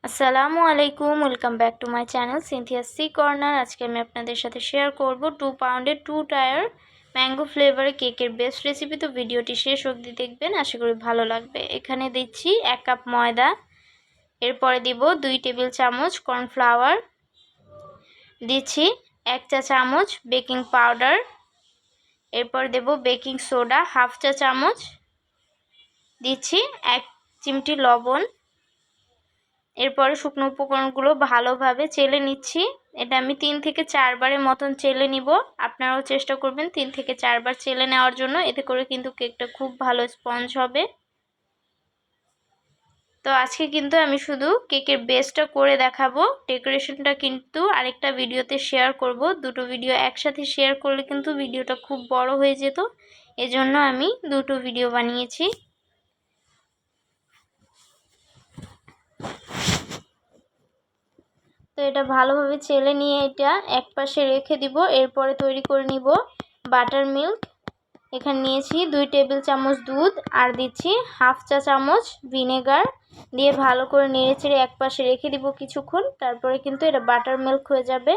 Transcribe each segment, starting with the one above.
আসসালামু আলাইকুম, welcome back to my channel Cynthia's C corner. আজকে আমি আপনাদের সাথে শেয়ার করব 2 পাউন্ডের 2 টায়ার ম্যাঙ্গো ফ্লেভারের কেকের বেস্ট রেসিপি। তো ভিডিওটি শেষ অবধি দেখবেন, আশা করি ভালো লাগবে। এখানে দিচ্ছি 1 কাপ ময়দা, এরপরে দিব 2 টেবিল চামচ কর্নফ্লাওয়ার, দিচ্ছি 1 চা চামচ বেকিং পাউডার, এরপর দেব বেকিং সোডা হাফ চা চামচ, দিচ্ছি 1 চিমটি লবণ। এরপরে শুকনো উপকরণগুলো ভালোভাবে চেলে নিচ্ছি। এটা আমি 3 থেকে 4 বারের মতন চেলে নিব। আপনারাও চেষ্টা করবেন 3 থেকে 4 বার চেলে নেওয়ার জন্য, এতে করে কিন্তু কেকটা খুব ভালো স্পঞ্জ হবে। তো আজকে কিন্তু আমি শুধু কেকের বেসটা করে দেখাবো, ডেকোরেশনটা কিন্তু আরেকটা ভিডিওতে শেয়ার করব। দুটো ভিডিও একসাথে শেয়ার করলে কিন্তু ভিডিওটা খুব বড় হয়ে যেত, এজন্য আমি দুটো ভিডিও বানিয়েছি। তো এটা ভালোভাবে চেলে নিয়ে এটা এক পাশে রেখে দিব। এরপরে তৈরি করে নিব বাটার মিল্ক। এখানে নিয়েছি 2 টেবিল চামচ দুধ আর দিচ্ছি হাফ চা চামচ ভিনেগার, দিয়ে ভালো করে নেড়েচেড়ে এক পাশে রেখে দিব কিছুক্ষণ। তারপরে কিন্তু এটা বাটার মিল্ক হয়ে যাবে।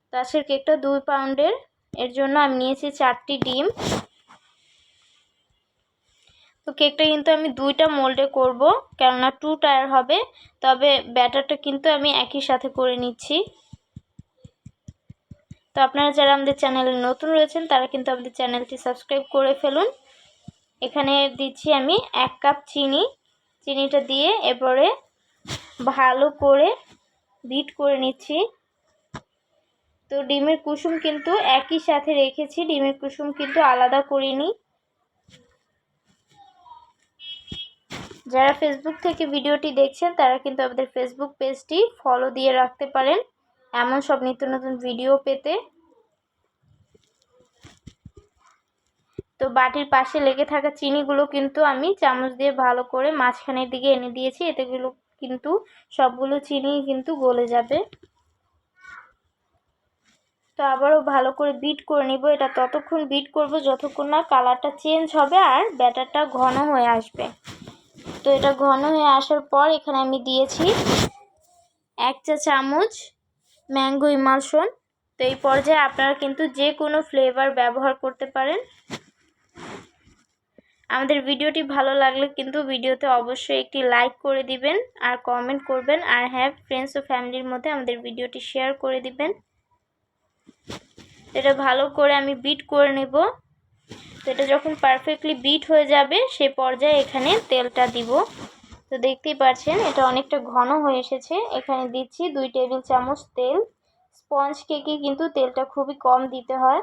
তো আজকের কেকটা 2 পাউন্ডের, এর জন্য আমি নিয়েছি 4টি ডিম। তো কেকটা কিন্তু আমি 2টা মোল্ডে করব, কেননা 2 টায়ার হবে। তবে ব্যাটারটা কিন্তু আমি একই সাথে করে নিচ্ছি। তো আপনারা যারা আমাদের চ্যানেলে নতুন রয়েছেন তারা কিন্তু আমাদের চ্যানেলটি সাবস্ক্রাইব করে ফেলুন। এখানে দিচ্ছি আমি 1 কাপ চিনি, চিনিটা দিয়ে এরপরে ভালো করে বিট করে নিচ্ছি। তো ডিমের কুসুম কিন্তু একই সাথে রেখেছি, ডিমের কুসুম কিন্তু আলাদা করিনি। যারা ফেসবুক থেকে ভিডিওটি দেখছেন তারা কিন্তু আমাদের ফেসবুক পেজটি ফলো দিয়ে রাখতে পারেন এমন সব নিত্য নতুন ভিডিও পেতে। তো বাটির পাশে লেগে থাকা চিনিগুলো কিন্তু আমি চামচ দিয়ে ভালো করে মাঝখানের দিকে এনে দিয়েছি, এতেগুলো কিন্তু সবগুলো চিনি কিন্তু গলে যাবে। তো আবারও ভালো করে বিট করে নিব। এটা ততক্ষণ বিট করব যতক্ষণ না কালারটা চেঞ্জ হবে আর ব্যাটারটা ঘন হয়ে আসবে। তো এটা ঘন হয়ে আসার পর এখানে আমি দিয়েছি 1 চা চামচ ম্যাঙ্গো ইমালশন। তো এই পর্যায়ে আপনারা কিন্তু যে কোনো ফ্লেভার ব্যবহার করতে পারেন। আমাদের ভিডিওটি ভালো লাগলে কিন্তু ভিডিওতে অবশ্যই একটি লাইক করে দিবেন আর কমেন্ট করবেন, আর হ্যাঁ, ফ্রেন্ডস ও ফ্যামিলির মধ্যে আমাদের ভিডিওটি শেয়ার করে দিবেন। এটা ভালো করে আমি বিট করে নেব। তো এটা যখন পারফেক্টলি বিট হয়ে যাবে সে পর্যায়ে এখানে তেলটা দিব। তো দেখতেই পাচ্ছেন এটা অনেকটা ঘন হয়ে এসেছে। এখানে দিচ্ছি 2 টেবিল চামচ তেল। স্পঞ্জ কেকে কিন্তু তেলটা খুবই কম দিতে হয়।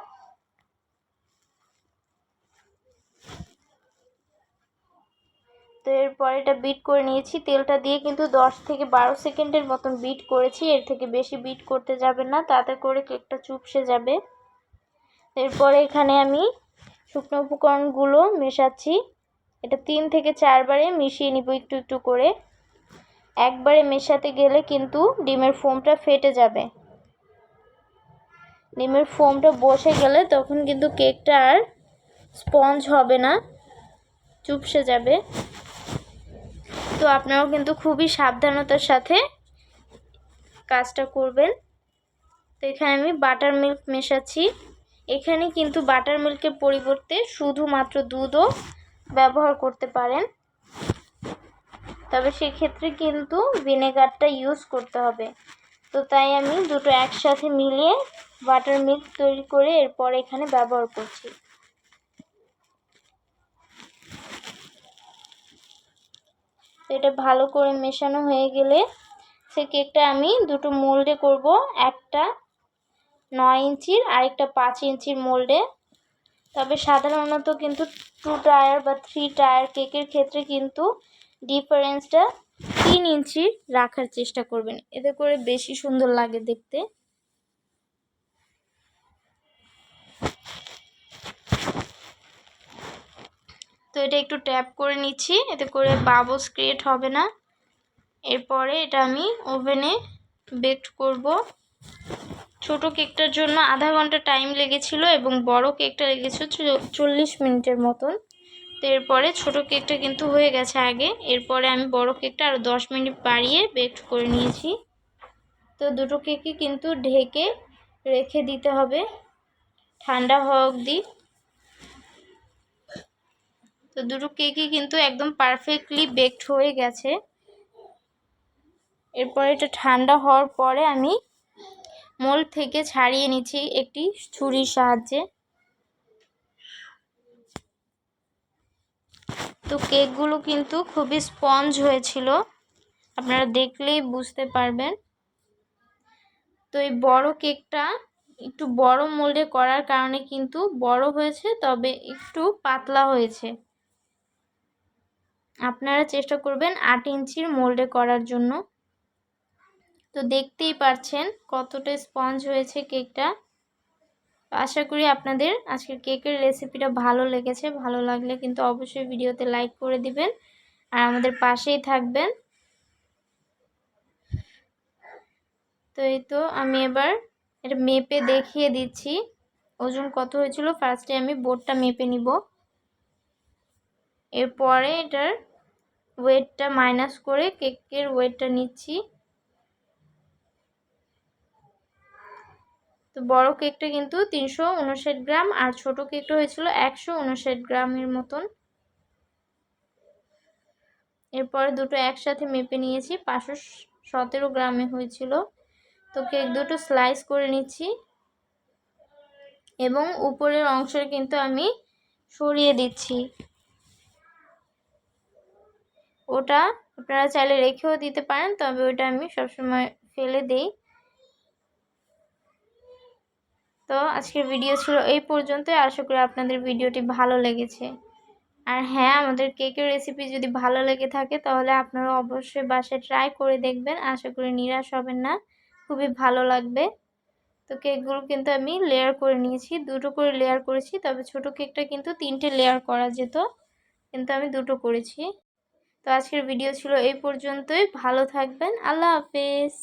তো এরপর এটা বিট করে নিয়েছি, তেলটা দিয়ে কিন্তু 10 থেকে 12 সেকেন্ডের মতন বিট করেছি। এর থেকে বেশি বিট করতে যাবেন না, তাতে করে কেকটা চুপসে যাবে। এরপরে এখানে আমি শুকনো উপকরণগুলো মেশাচ্ছি। এটা 3 থেকে 4 বারে মিশিয়ে নিব একটু একটু করে। একবারে মেশাতে গেলে কিন্তু ডিমের ফোমটা ফেটে যাবে। ডিমের ফোমটা বসে গেলে তখন কিন্তু কেকটা আর স্পঞ্জ হবে না, চুপসে যাবে। তো আপনারাও কিন্তু খুবই সাবধানতার সাথে কাজটা করবেন। তো এখানে আমি বাটার মিল্ক মেশাচ্ছি। এখানে কিন্তু বাটার মিল্কের পরিবর্তে শুধুমাত্র দুধও ব্যবহার করতে পারেন, তবে সেক্ষেত্রে কিন্তু ভিনেগারটা ইউজ করতে হবে। তো তাই আমি দুটো একসাথে মিলিয়ে বাটার মিল্ক তৈরি করে এরপর এখানে ব্যবহার করছি। এটা ভালো করে মেশানো হয়ে গেলে সে কেকটা আমি দুটো মোল্ডে করব, একটা 9 ইঞ্চির আর একটা 5 ইঞ্চির মোল্ডে। তবে সাধারণত কিন্তু 2 টায়ার বা 3 টায়ার কেকের ক্ষেত্রে কিন্তু ডিফারেন্সটা 3 ইঞ্চি রাখার চেষ্টা করবেন, এতে করে বেশি সুন্দর লাগে দেখতে। তো এটা একটু ট্যাপ করে নিচ্ছি, এতে করে বাবলস ক্রিয়েট হবে না। এরপরে এটা আমি ওভেনে বেক করব। ছোট কেকটার জন্য আধা ঘন্টা টাইম লেগেছিল এবং বড় কেকটা লেগেছিল 40 মিনিটের মতন। তো এরপরে ছোটো কেকটা কিন্তু হয়ে গেছে আগে, এরপরে আমি বড় কেকটা আরও 10 মিনিট বাড়িয়ে বেক করে নিয়েছি। তো দুটো কেকই কিন্তু ঢেকে রেখে দিতে হবে ঠান্ডা হওয়া অবধি। তো দুটো কেকই কিন্তু একদম পারফেক্টলি বেকড হয়ে গেছে। এরপরে এটা ঠান্ডা হওয়ার পরে আমি মোল্ড থেকে ছাড়িয়ে নিচ্ছি একটি ছুরির সাহায্যে। তো কেকগুলো কিন্তু খুবই স্পঞ্জ হয়েছিল, আপনারা দেখলেই বুঝতে পারবেন। তো এই বড় কেকটা একটু বড় মোল্ডে করার কারণে কিন্তু বড় হয়েছে, তবে একটু পাতলা হয়েছে। আপনারা চেষ্টা করবেন 8 ইঞ্চির মোল্ডে করার জন্য। তো দেখতেই পাচ্ছেন কতটা স্পঞ্জ হয়েছে কেকটা। আশা করি আপনাদের আজকের কেকের রেসিপিটা ভালো লেগেছে। ভালো লাগলে কিন্তু অবশ্যই ভিডিওতে লাইক করে দিবেন আর আমাদের পাশেই থাকবেন। তো এই তো আমি এবার এটা মেপে দেখিয়ে দিচ্ছি ওজন কত হয়েছিল। ফার্স্টে আমি বোর্ডটা মেপে নিব, এরপরে এটার ওয়েটটা মাইনাস করে কেকের ওয়েটটা নিচ্ছি। তো বড় কেকটা কিন্তু 359 গ্রাম আর ছোট কেকটা হয়েছিল 159 গ্রামের মতন। এরপরে দুটো একসাথে মেপে নিয়েছি, 517 গ্রামে হয়েছিল। তো কেক দুটো স্লাইস করে নিচ্ছি এবং উপরের অংশের কিন্তু আমি সরিয়ে দিচ্ছি। ওটা আপনারা চাইলে রেখেও দিতে পারেন, তবে ওটা আমি সবসময় ফেলে দেই। তো আজকের ভিডিও ছিল এই পর্যন্তই। আশা করি আপনাদের ভিডিওটি ভালো লেগেছে। আর হ্যাঁ, আমাদের কেকের রেসিপি যদি ভালো লেগে থাকে তাহলে আপনারা অবশ্যই বাসায় ট্রাই করে দেখবেন। আশা করি নিরাশ হবেন না, খুবই ভালো লাগবে। তো কেকগুলো কিন্তু আমি লেয়ার করে নিয়েছি, দুটো করে লেয়ার করেছি। তবে ছোট কেকটা কিন্তু 3টে লেয়ার করা যেত, কিন্তু আমি দুটো করেছি। তো আজকের ভিডিও ছিল এই পর্যন্তই। ভালো থাকবেন, আল্লাহ হাফেজ।